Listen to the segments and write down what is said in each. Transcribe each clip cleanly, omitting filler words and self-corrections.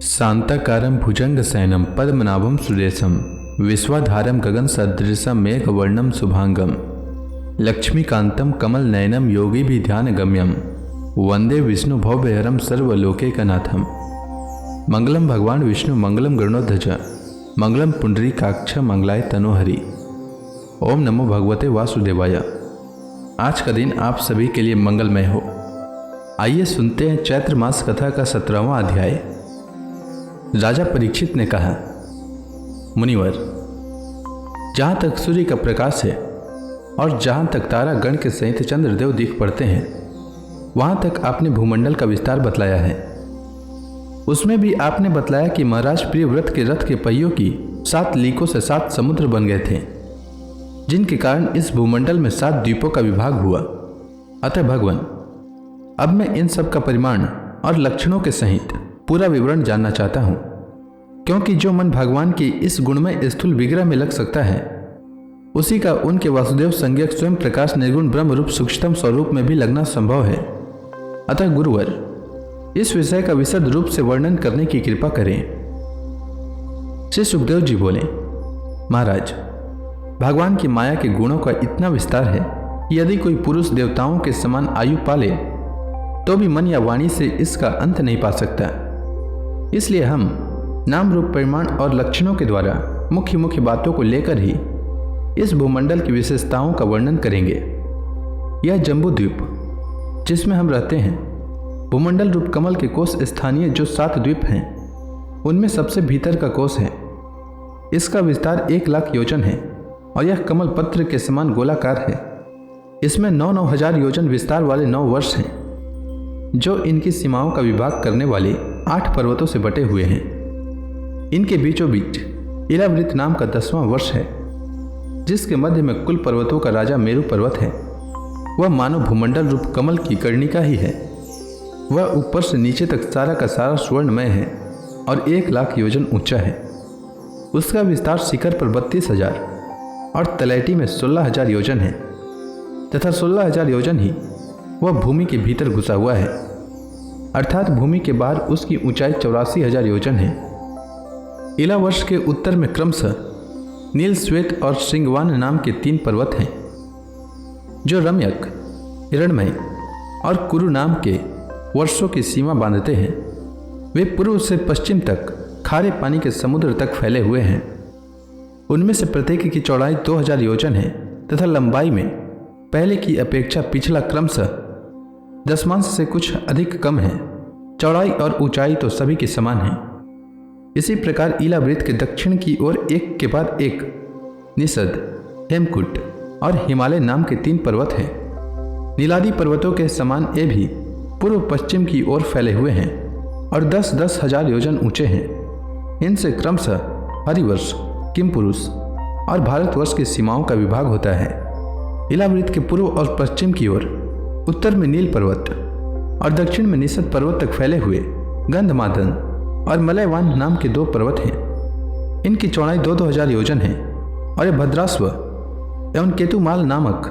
शांताकारं भुजंगशयनं पद्मनाभं सुरेशं विश्वाधारं गगनसदृशं मेघवर्णं शुभांगं लक्ष्मीकान्तं कमलनयनं योगिभिर्ध्यानगम्यं वंदे विष्णु भवभयहरं सर्वलोकैकनाथं। मंगलम भगवान विष्णु मंगलम गरुड़ध्वज मंगलम पुंडरीकाक्ष मंगलाय तनोहरि। ओम नमो भगवते वासुदेवाय। आज का दिन आप सभी के लिए मंगलमय हो। आइए सुनते हैं चैत्र मास कथा का 17वां अध्याय। राजा परीक्षित ने कहा, मुनिवर, जहाँ तक सूर्य का प्रकाश है और जहाँ तक तारा गण के सहित चंद्रदेव दिख पड़ते हैं, वहाँ तक आपने भूमंडल का विस्तार बतलाया है। उसमें भी आपने बतलाया कि महाराज प्रियव्रत के रथ के पहियों की 7 लीकों से 7 समुद्र बन गए थे, जिनके कारण इस भूमंडल में 7 द्वीपों का विभाग हुआ। अतः भगवान, अब मैं इन सब का परिमाण और लक्षणों के सहित पूरा विवरण जानना चाहता हूँ, क्योंकि जो मन भगवान की इस गुणमय स्थूल विग्रह में लग सकता है, उसी का उनके वासुदेव संज्ञक स्वयं प्रकाश निर्गुण ब्रह्म रूप सूक्ष्मतम स्वरूप में भी लगना संभव है। अतः गुरुवर, इस विषय का विशद रूप से वर्णन करने की कृपा करें। श्री सुखदेव जी बोले, महाराज, भगवान की माया के गुणों का इतना विस्तार है कि यदि कोई पुरुष देवताओं के समान आयु पाले तो भी मन या वाणी से इसका अंत नहीं पा सकता। इसलिए हम नाम रूप परिमाण और लक्षणों के द्वारा मुख्य मुख्य बातों को लेकर ही इस भूमंडल की विशेषताओं का वर्णन करेंगे। यह जम्बू द्वीप जिसमें हम रहते हैं, भूमंडल रूप कमल के कोष स्थानीय जो 7 द्वीप हैं, उनमें सबसे भीतर का कोष है। इसका विस्तार 1 लाख योजन है और यह कमल पत्र के समान गोलाकार है। इसमें 9-9 हजार योजन विस्तार वाले 9 वर्ष हैं, जो इनकी सीमाओं का विभाग करने वाले 8 पर्वतों से बटे हुए हैं। इनके बीचों बीच इलावृत नाम का 10वां वर्ष है, जिसके मध्य में कुल पर्वतों का राजा मेरु पर्वत है। वह मानव भूमंडल रूप कमल की कर्णिका ही है। वह ऊपर से नीचे तक सारा का सारा स्वर्णमय है और 1 लाख योजन ऊंचा है। उसका विस्तार शिखर पर 32,000 और तलैटी में 16,000 योजन है, तथा 16,000 योजन ही वह भूमि के भीतर घुसा हुआ है, अर्थात भूमि के बाहर उसकी ऊंचाई 84,000 योजन है। इला वर्ष के उत्तर में क्रमशः नील, श्वेत और श्रृंगवान नाम के 3 पर्वत हैं, जो रम्यक, हिरण्मय और कुरु नाम के वर्षों की सीमा बांधते हैं। वे पूर्व से पश्चिम तक खारे पानी के समुद्र तक फैले हुए हैं। उनमें से प्रत्येक की चौड़ाई 2,000 योजन है तथा लंबाई में पहले की अपेक्षा पिछला क्रमशः 10 से कुछ अधिक कम है। चौड़ाई और ऊंचाई तो सभी की समान है। इसी प्रकार इलावृत के दक्षिण की ओर एक के बाद एक निषद, हेमकुट और हिमालय नाम के 3 पर्वत हैं। नीलादि पर्वतों के समान ये भी पूर्व पश्चिम की ओर फैले हुए हैं और 10-10 हजार योजन ऊंचे हैं। इनसे क्रमशः हरिवर्ष, किमपुरुष और भारतवर्ष की सीमाओं का विभाग होता है। इलावृत के पूर्व और पश्चिम की ओर उत्तर में नील पर्वत और दक्षिण में निषद पर्वत तक फैले हुए गंधमादन और मलयवान नाम के 2 पर्वत हैं। इनकी चौड़ाई 2-2 हजार योजन है और ये भद्रास्व एवं केतुमाल नामक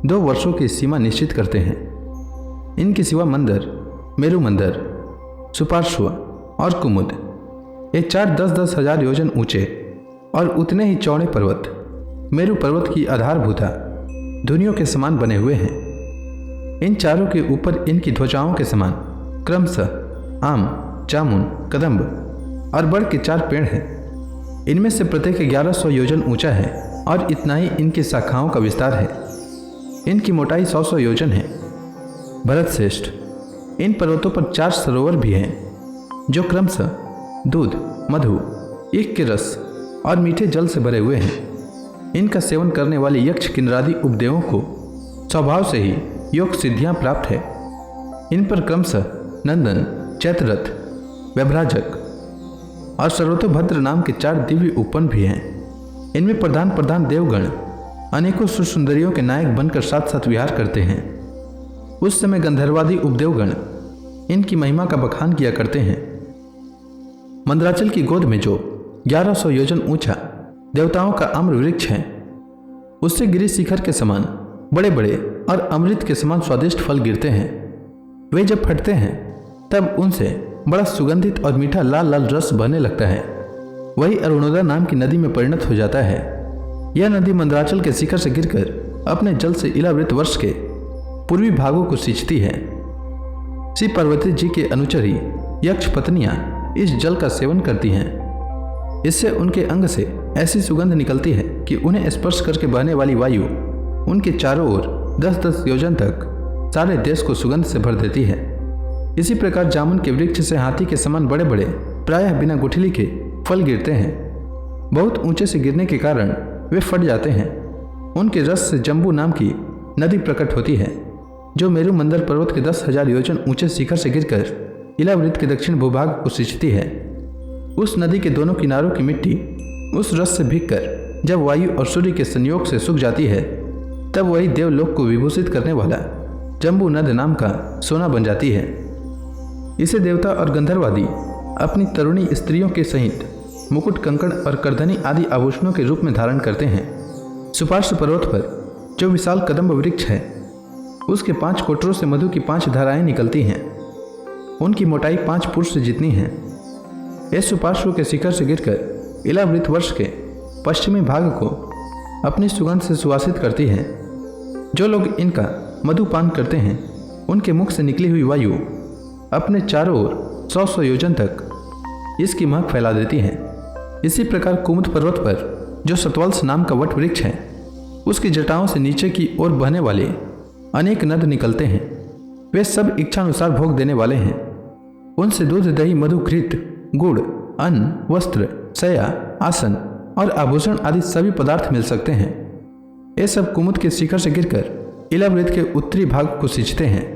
2 वर्षों की सीमा निश्चित करते हैं। इनके सिवा मंदर, मेरु मंदर, सुपार्श्व और कुमुद, ये 4 10-10 हजार योजन ऊंचे और उतने ही चौड़े पर्वत मेरु पर्वत की आधारभूता धुनियों के समान बने हुए हैं। इन चारों के ऊपर इनकी ध्वजाओं के समान क्रमशः आम, जामुन, कदम्ब और बड़ के 4 पेड़ हैं। इनमें से प्रत्येक 1100 योजन ऊंचा है और इतना ही इनकी शाखाओं का विस्तार है। इनकी मोटाई 100 योजन है। भरत श्रेष्ठ, इन पर्वतों पर 4 सरोवर भी हैं, जो क्रमशः दूध, मधु, ईख के रस और मीठे जल से भरे हुए हैं। इनका सेवन करने वाले यक्ष किन्नरादि उपदेवों को स्वभाव से ही योग सिद्धियां प्राप्त है। इन पर क्रमशः नंदन, चैत्ररथ, व्यभराजक और सर्वतोभद्र नाम के 4 दिव्य उपवन भी हैं। इनमें प्रधान प्रधान देवगण अनेकों सुंदरियों के नायक बनकर साथ साथ विहार करते हैं। उस समय गंधर्वादि उपदेवगण इनकी महिमा का बखान किया करते हैं। मंदराचल की गोद में जो 1100 योजन ऊंचा देवताओं का आम्र वृक्ष है, उससे गिरी शिखर के समान बड़े बड़े और अमृत के समान स्वादिष्ट फल गिरते हैं। वे जब फटते हैं तब उनसे बड़ा सुगंधित और मीठा लाल लाल रस बहने लगता है। वही अरुणोदय नाम की नदी में परिणत हो जाता है। यह नदी मंदराचल के शिखर से गिरकर अपने जल से इलावृत वर्ष के पूर्वी भागों को सींचती है। श्री पार्वती जी के अनुचरी यक्ष पत्नियां इस जल का सेवन करती हैं। इससे उनके अंग से ऐसी सुगंध निकलती है कि उन्हें स्पर्श करके बहने वाली वायु उनके चारों ओर 10-10 योजन तक सारे देश को सुगंध से भर देती है। इसी प्रकार जामुन के वृक्ष से हाथी के समान बड़े बड़े प्रायः बिना गुठली के फल गिरते हैं। बहुत ऊंचे से गिरने के कारण वे फट जाते हैं। उनके रस से जम्बू नाम की नदी प्रकट होती है, जो मेरु मंदर पर्वत के 10,000 योजन ऊंचे शिखर से गिरकर इलावृत के दक्षिण भूभाग को सींचती है। उस नदी के दोनों किनारों की मिट्टी उस रस से भीगकर जब वायु और सूर्य के संयोग से सूख जाती है, तब वही देवलोक को विभूषित करने वाला जम्बू नद नाम का सोना बन जाती है। इसे देवता और गंधर्वादी अपनी तरुणी स्त्रियों के सहित मुकुट, कंकड़ और करधनी आदि आभूषणों के रूप में धारण करते हैं। सुपार्श्व पर्वत पर जो विशाल कदम्ब वृक्ष है, उसके 5 कोटरों से मधु की 5 धाराएं निकलती हैं। उनकी मोटाई 5 पुरुष जितनी है। इस सुपार्श्व के शिखर से गिरकर इलावृत वर्ष के पश्चिमी भाग को अपनी सुगंध से सुवासित करती है। जो लोग इनका मधुपान करते हैं, उनके मुख से निकली हुई वायु अपने चारों ओर 100-100 योजन तक इसकी महक फैला देती है। इसी प्रकार कुमुद पर्वत पर जो सतवल्स नाम का वट वृक्ष है, उसकी जटाओं से नीचे की ओर बहने वाले अनेक नद निकलते हैं। वे सब इच्छानुसार भोग देने वाले हैं। उनसे दूध, दही, मधु, घृत, गुड़, अन्न, वस्त्र, शया, आसन और आभूषण आदि सभी पदार्थ मिल सकते हैं। ये सब कुमुद के शिखर से गिरकर इलावृत के उत्तरी भाग को सींचते हैं।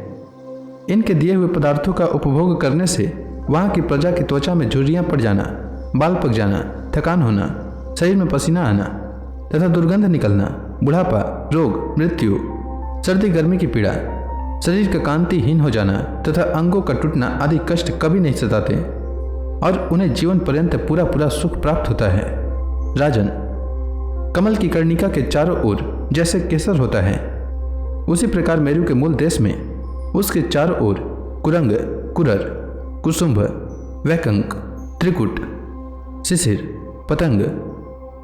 इनके दिए हुए पदार्थों का उपभोग करने से वहाँ की प्रजा की त्वचा में झुर्रियाँ पड़ जाना, बाल पक जाना, थकान होना, शरीर में पसीना आना तथा दुर्गंध निकलना, बुढ़ापा, रोग, मृत्यु, सर्दी गर्मी की पीड़ा, शरीर का कांतिहीन हो जाना तथा अंगों का टूटना आदि कष्ट कभी नहीं सताते और उन्हें जीवन पर्यंत पूरा पूरा सुख प्राप्त होता है। राजन, कमल की कर्णिका के चारों ओर जैसे केसर होता है, उसी प्रकार मेरु के मूल देश में उसके चारों ओर कुरंग, कुरर, कुसुम्भ, वैकंक, त्रिकुट, शिशिर, पतंग,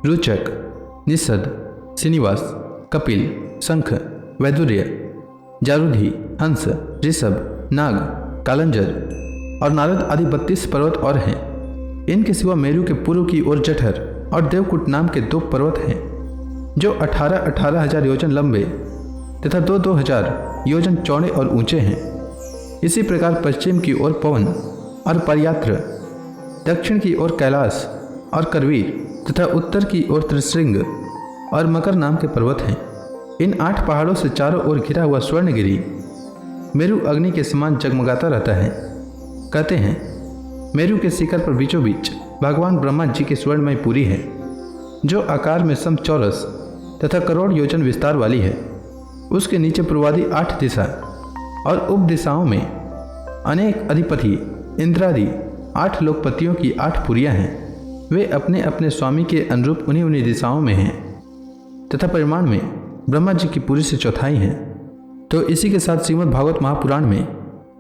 रुचक, निषद, श्रीनिवास, कपिल, शंख, वैदुर्य, जारुधि, हंस, ऋषभ, नाग, कालंजर और नारद आदि 32 पर्वत और हैं। इनके सिवा मेरु के पूर्व की ओर जठर और देवकुट नाम के 2 पर्वत हैं, जो 18,000 हजार योजन लंबे तथा 2-2 हजार योजन चौड़े और ऊंचे हैं। इसी प्रकार पश्चिम की ओर पवन और परयात्र, दक्षिण की ओर कैलाश और करवीर तथा उत्तर की ओर त्रिशृंग और मकर नाम के पर्वत हैं। इन 8 पहाड़ों से चारों ओर घिरा हुआ स्वर्णगिरी मेरु अग्नि के समान जगमगाता रहता है। कहते हैं, मेरु के शिखर पर बीचों बीच भगवान ब्रह्मा जी की स्वर्णमय पुरी है, जो आकार में समचौरस तथा करोड़ योजन विस्तार वाली है। उसके नीचे पूर्वादि 8 दिशा और उप दिशाओं में अनेक अधिपति इंद्रादि 8 लोकपतियों की 8 पुरियां हैं। वे अपने अपने स्वामी के अनुरूप उन्हीं दिशाओं में हैं तथा परिमाण में ब्रह्मा जी की पुरी से चौथाई हैं। तो इसी के साथ श्रीमद् भागवत महापुराण में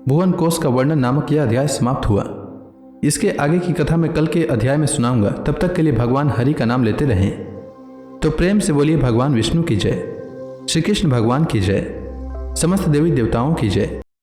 भुवन कोश का वर्णन नामक यह अध्याय समाप्त हुआ। इसके आगे की कथा मैं कल के अध्याय में सुनाऊंगा। तब तक के लिए भगवान हरि का नाम लेते रहें। तो प्रेम से बोलिए भगवान विष्णु की जय, श्री कृष्ण भगवान की जय, समस्त देवी देवताओं की जय।